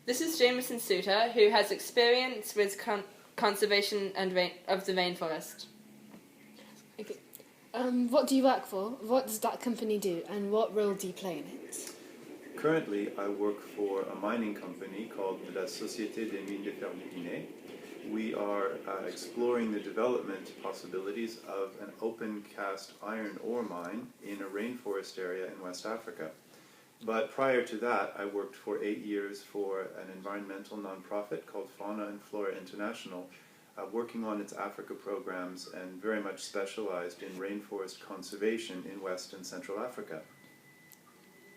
This is Jamison Suter, who has experience with conservation of the rainforest. Okay. What do you work for? What does that company do, and what role do you play in it? Currently, I work for a mining company called la Société des Mines de Fer du Guinée. We are exploring the development possibilities of an open cast iron ore mine in a rainforest area in West Africa. But prior to that, I worked for 8 years for an environmental nonprofit called Fauna and Flora International, working on its Africa programs and very much specialized in rainforest conservation in West and Central Africa.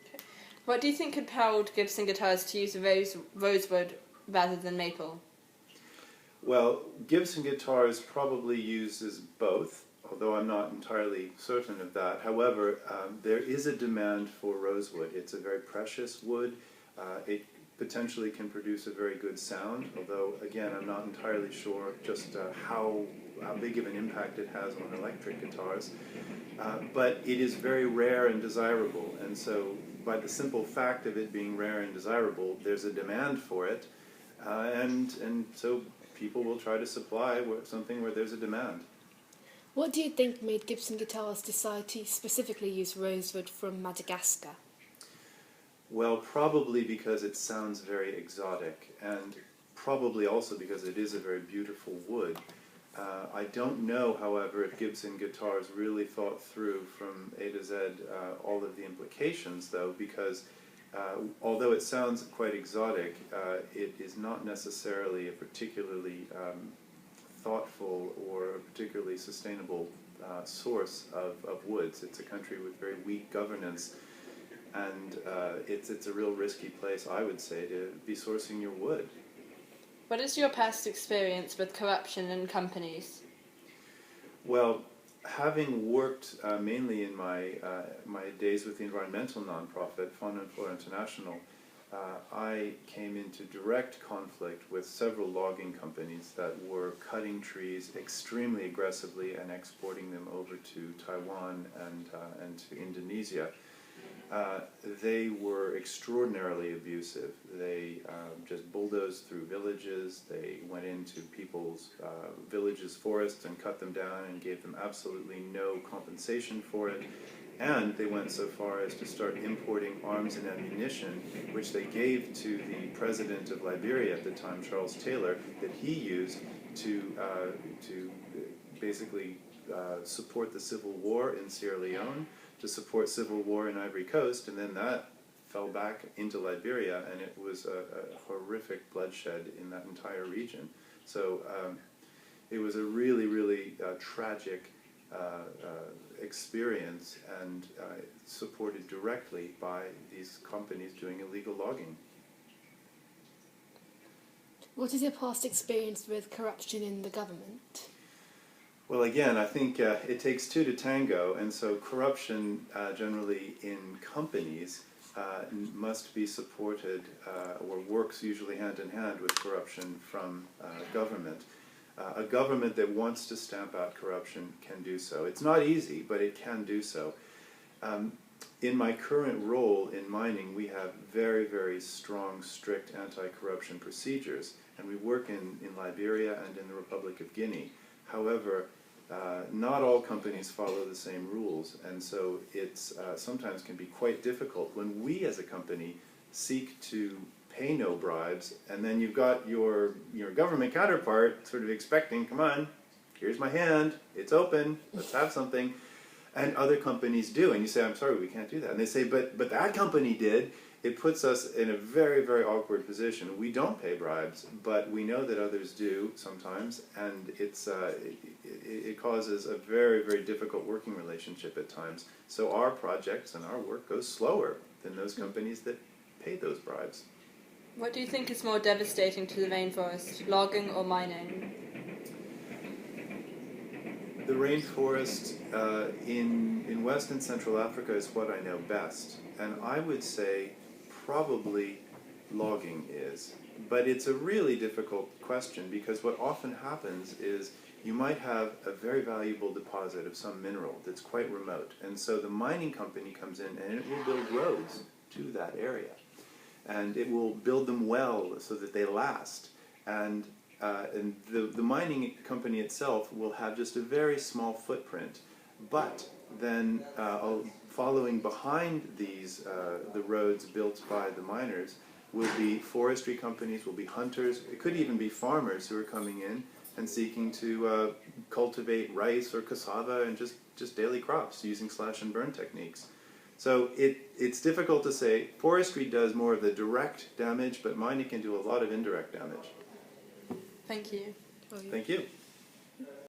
Okay. What do you think compelled Gibson guitars to use rosewood rather than maple? Well, Gibson guitars probably uses both, although I'm not entirely certain of that. However, there is a demand for rosewood. It's a very precious wood. It potentially can produce a very good sound, although, again, I'm not entirely sure just how big of an impact it has on electric guitars. But it is very rare and desirable, and so by the simple fact of it being rare and desirable, there's a demand for it, and so people will try to supply something where there's a demand. What do you think made Gibson Guitars decide to specifically use rosewood from Madagascar? Well, probably because it sounds very exotic, and probably also because it is a very beautiful wood. I don't know, however, if Gibson Guitars really thought through from A to Z all of the implications, though, because although it sounds quite exotic, it is not necessarily a particularly thoughtful or a particularly sustainable source of woods. It's a country with very weak governance, and it's a real risky place, I would say, to be sourcing your wood. What is your past experience with corruption in companies? Well, having worked mainly in my days with the environmental nonprofit, Fauna and Flora International, I came into direct conflict with several logging companies that were cutting trees extremely aggressively and exporting them over to Taiwan and to Indonesia. They were extraordinarily abusive. They just bulldozed through villages. They went into people's villages' forests and cut them down and gave them absolutely no compensation for it. And they went so far as to start importing arms and ammunition, which they gave to the president of Liberia at the time, Charles Taylor, that he used to basically support the civil war in Sierra Leone, to support civil war in Ivory Coast, and then that fell back into Liberia, and it was a horrific bloodshed in that entire region. So it was a really, really tragic experience, and supported directly by these companies doing illegal logging. What is your past experience with corruption in the government? Well, again, I think it takes two to tango, and so corruption generally in companies must be supported or works usually hand in hand with corruption from government. A government that wants to stamp out corruption can do so. It's not easy, but it can do so. In my current role in mining, we have very, very strong, strict anti-corruption procedures, and we work in Liberia and in the Republic of Guinea. However, not all companies follow the same rules, and so it's sometimes can be quite difficult when we as a company seek to pay no bribes, and then you've got your government counterpart sort of expecting, come on, here's my hand, it's open, let's have something. And other companies do, and you say, I'm sorry, we can't do that. And they say, but that company did. It puts us in a very, very awkward position. We don't pay bribes, but we know that others do sometimes, and it causes a very, very difficult working relationship at times. So our projects and our work goes slower than those companies that pay those bribes. What do you think is more devastating to the rainforest, logging or mining? The rainforest in West and Central Africa is what I know best, and I would say probably logging is. But it's a really difficult question, because what often happens is you might have a very valuable deposit of some mineral that's quite remote, and so the mining company comes in and it will build roads to that area. and it will build them well so that they last. And the mining company itself will have just a very small footprint, but then following behind these, the roads built by the miners, will be forestry companies, will be hunters, it could even be farmers who are coming in and seeking to cultivate rice or cassava and just daily crops using slash and burn techniques. So it's difficult to say. Forestry does more of the direct damage, but mining can do a lot of indirect damage. Thank you. Thank you.